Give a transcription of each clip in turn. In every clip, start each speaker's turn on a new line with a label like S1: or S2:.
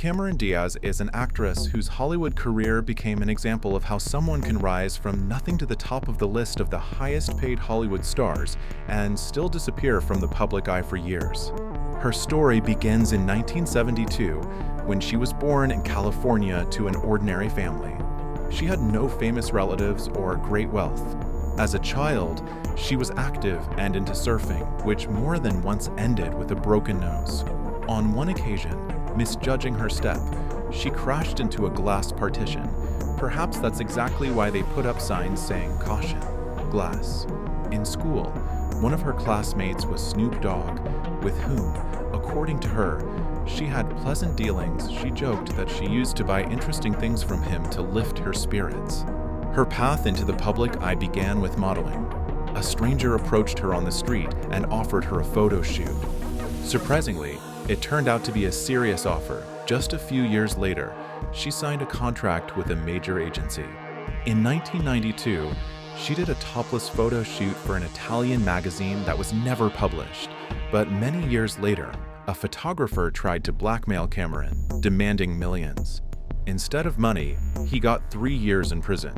S1: Cameron Diaz is an actress whose Hollywood career became an example of how someone can rise from nothing to the top of the list of the highest-paid Hollywood stars and still disappear from the public eye for years. Her story begins in 1972 when she was born in California to an ordinary family. She had no famous relatives or great wealth. As a child, she was active and into surfing, which more than once ended with a broken nose. On one occasion, misjudging her step, she crashed into a glass partition. Perhaps that's exactly why they put up signs saying "Caution, Glass." In school, one of her classmates was Snoop Dogg, with whom, according to her, she had pleasant dealings. She joked that she used to buy interesting things from him to lift her spirits. Her path into the public eye began with modeling. A stranger approached her on the street and offered her a photo shoot. Surprisingly, it turned out to be a serious offer. Just a few years later, she signed a contract with a major agency. In 1992, she did a topless photo shoot for an Italian magazine that was never published. But many years later, a photographer tried to blackmail Cameron, demanding millions. Instead of money, he got 3 years in prison.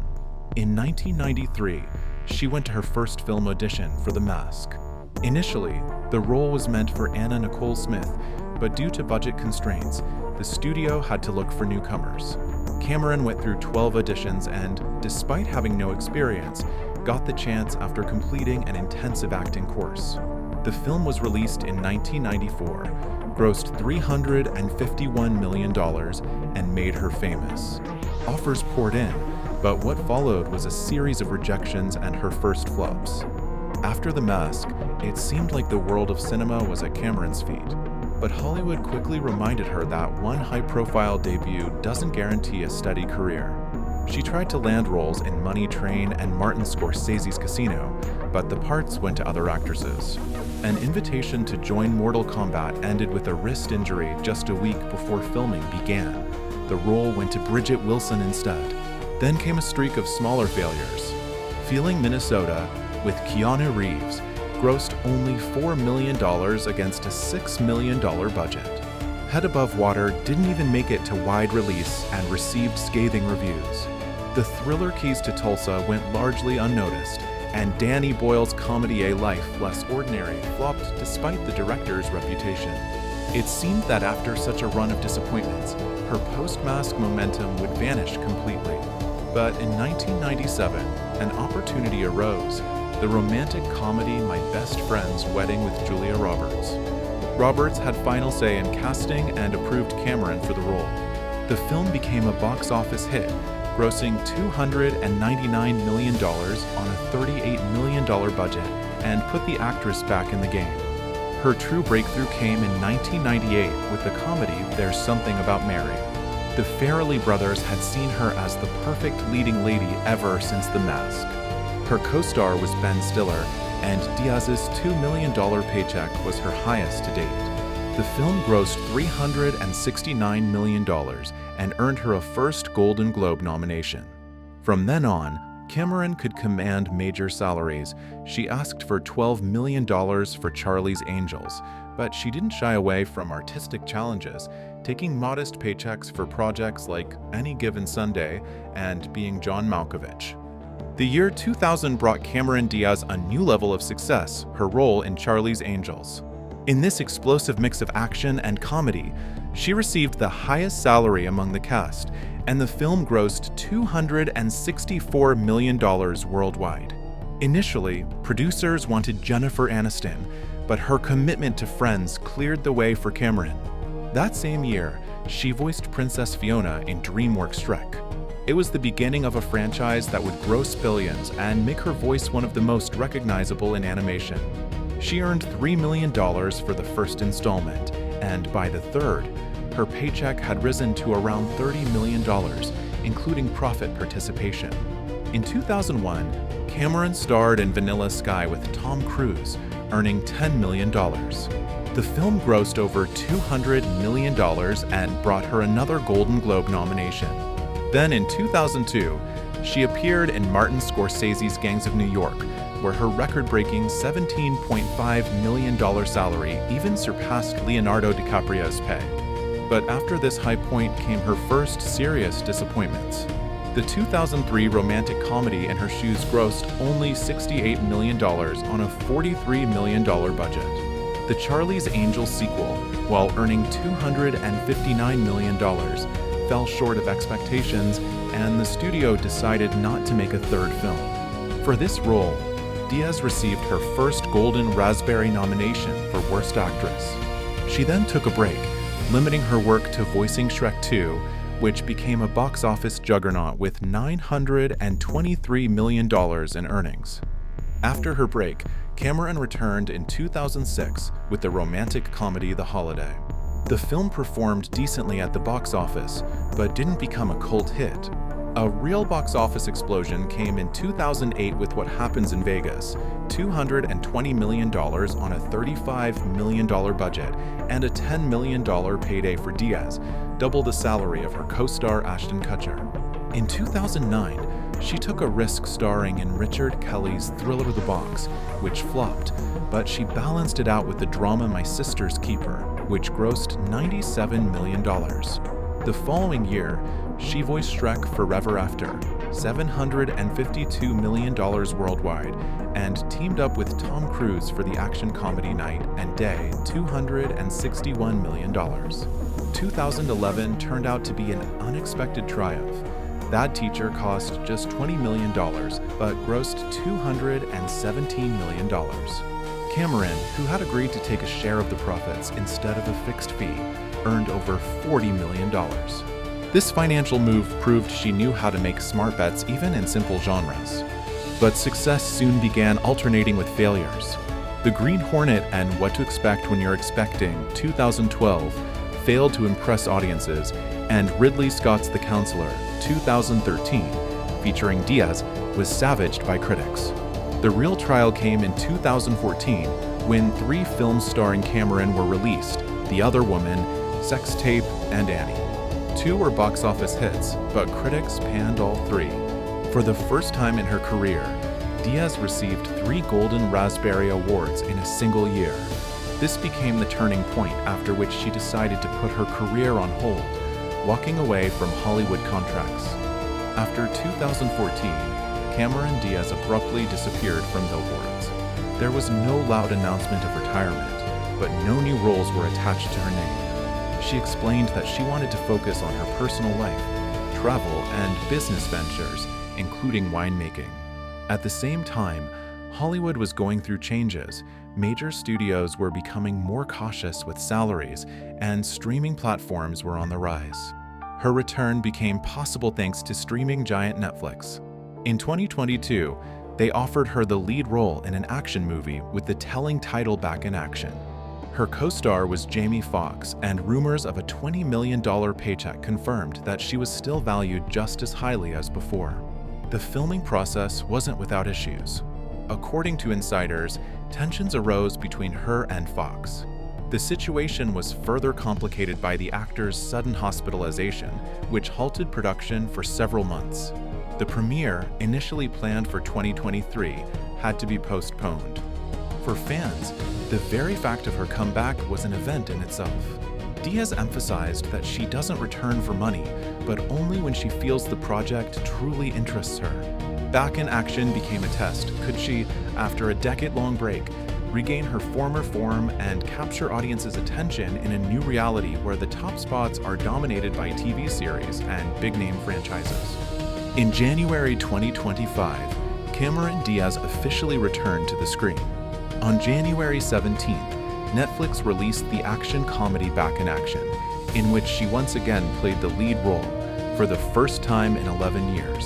S1: In 1993, she went to her first film audition for The Mask. Initially, the role was meant for Anna Nicole Smith, but due to budget constraints, the studio had to look for newcomers. Cameron went through 12 auditions and, despite having no experience, got the chance after completing an intensive acting course. The film was released in 1994, grossed $351 million, and made her famous. Offers poured in, but what followed was a series of rejections and her first flops. After The Mask, it seemed like the world of cinema was at Cameron's feet. But Hollywood quickly reminded her that one high-profile debut doesn't guarantee a steady career. She tried to land roles in Money Train and Martin Scorsese's Casino, but the parts went to other actresses. An invitation to join Mortal Kombat ended with a wrist injury just a week before filming began. The role went to Bridget Wilson instead. Then came a streak of smaller failures. Feeling Minnesota, with Keanu Reeves, grossed only $4 million against a $6 million budget. Head Above Water didn't even make it to wide release and received scathing reviews. The thriller Keys to Tulsa went largely unnoticed, and Danny Boyle's comedy A Life Less Ordinary flopped despite the director's reputation. It seemed that after such a run of disappointments, her post-Mask momentum would vanish completely. But in 1997, an opportunity arose: the romantic comedy My Best Friend's Wedding with Julia Roberts. Roberts had final say in casting and approved Cameron for the role. The film became a box office hit, grossing $299 million on a $38 million budget, and put the actress back in the game. Her true breakthrough came in 1998 with the comedy There's Something About Mary. The Farrelly brothers had seen her as the perfect leading lady ever since The Mask. Her co-star was Ben Stiller, and Diaz's $2 million paycheck was her highest to date. The film grossed $369 million and earned her a first Golden Globe nomination. From then on, Cameron could command major salaries. She asked for $12 million for Charlie's Angels, but she didn't shy away from artistic challenges, taking modest paychecks for projects like Any Given Sunday and Being John Malkovich. The year 2000 brought Cameron Diaz a new level of success, her role in Charlie's Angels. In this explosive mix of action and comedy, she received the highest salary among the cast, and the film grossed $264 million worldwide. Initially, producers wanted Jennifer Aniston, but her commitment to Friends cleared the way for Cameron. That same year, she voiced Princess Fiona in DreamWorks' Shrek. It was the beginning of a franchise that would gross billions and make her voice one of the most recognizable in animation. She earned $3 million for the first installment, and by the third, her paycheck had risen to around $30 million, including profit participation. In 2001, Cameron starred in Vanilla Sky with Tom Cruise, earning $10 million. The film grossed over $200 million and brought her another Golden Globe nomination. Then in 2002, she appeared in Martin Scorsese's Gangs of New York, where her record-breaking $17.5 million salary even surpassed Leonardo DiCaprio's pay. but after this high point came her first serious disappointments. The 2003 romantic comedy In Her Shoes grossed only $68 million on a $43 million budget. The Charlie's Angels sequel, while earning $259 million, fell short of expectations, and the studio decided not to make a third film. For this role, Diaz received her first Golden Raspberry nomination for Worst Actress. She then took a break, limiting her work to voicing Shrek 2, which became a box office juggernaut with $923 million in earnings. After her break, Cameron returned in 2006 with the romantic comedy The Holiday. The film performed decently at the box office, but didn't become a cult hit. A real box office explosion came in 2008 with What Happens in Vegas, $220 million on a $35 million budget, and a $10 million payday for Diaz, double the salary of her co-star Ashton Kutcher. In 2009, she took a risk starring in Richard Kelly's Thriller The Box, which flopped, but she balanced it out with the drama My Sister's Keeper, which grossed $97 million. The following year, she voiced Shrek Forever After, $752 million worldwide, and teamed up with Tom Cruise for the action comedy Night and Day, $261 million. 2011 turned out to be an unexpected triumph. That Teacher cost just $20 million, but grossed $217 million. Cameron, who had agreed to take a share of the profits instead of a fixed fee, earned over $40 million. This financial move proved she knew how to make smart bets even in simple genres. But success soon began alternating with failures. The Green Hornet and What to Expect When You're Expecting 2012 failed to impress audiences, and Ridley Scott's The Counselor 2013, featuring Diaz, was savaged by critics. The real trial came in 2014 when 3 films starring Cameron were released: The Other Woman, Sex Tape, and Annie. 2 were box office hits, but critics panned all 3. For the first time in her career, Diaz received 3 Golden Raspberry Awards in a single year. This became the turning point after which she decided to put her career on hold, walking away from Hollywood contracts. After 2014, Cameron Diaz abruptly disappeared from billboards. There was no loud announcement of retirement, but no new roles were attached to her name. She explained that she wanted to focus on her personal life, travel, and business ventures, including winemaking. At the same time, Hollywood was going through changes. Major studios were becoming more cautious with salaries, and streaming platforms were on the rise. Her return became possible thanks to streaming giant Netflix. In 2022, they offered her the lead role in an action movie with the telling title Back in Action. Her co-star was Jamie Foxx, and rumors of a $20 million paycheck confirmed that she was still valued just as highly as before. The filming process wasn't without issues. According to insiders, tensions arose between her and Foxx. The situation was further complicated by the actor's sudden hospitalization, which halted production for several months. The premiere, initially planned for 2023, had to be postponed. For fans, the very fact of her comeback was an event in itself. Diaz emphasized that she doesn't return for money, but only when she feels the project truly interests her. Back in Action became a test. Could she, after a decade-long break, regain her former form and capture audiences' attention in a new reality where the top spots are dominated by TV series and big-name franchises? In January 2025, Cameron Diaz officially returned to the screen. On January 17th, Netflix released the action comedy Back in Action, in which she once again played the lead role for the first time in 11 years.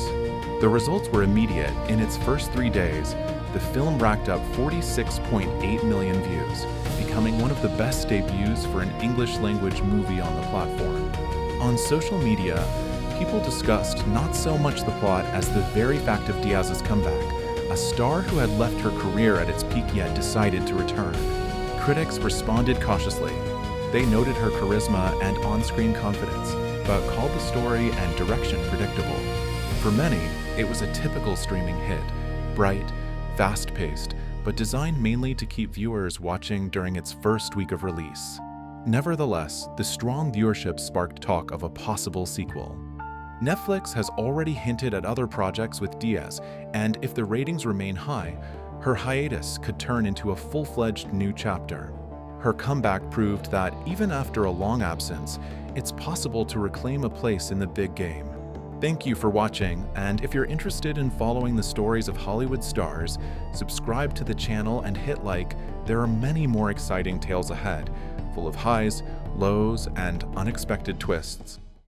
S1: The results were immediate. In its first 3 days, the film racked up 46.8 million views, becoming one of the best debuts for an English-language movie on the platform. On social media, people discussed not so much the plot as the very fact of Diaz's comeback. A star who had left her career at its peak yet decided to return. Critics responded cautiously. They noted her charisma and on-screen confidence, but called the story and direction predictable. For many, it was a typical streaming hit, bright, fast-paced, but designed mainly to keep viewers watching during its first week of release. Nevertheless, the strong viewership sparked talk of a possible sequel. Netflix has already hinted at other projects with Diaz, and if the ratings remain high, her hiatus could turn into a full-fledged new chapter. Her comeback proved that even after a long absence, it's possible to reclaim a place in the big game. Thank you for watching, and if you're interested in following the stories of Hollywood stars, subscribe to the channel and hit like. There are many more exciting tales ahead, full of highs, lows, and unexpected twists.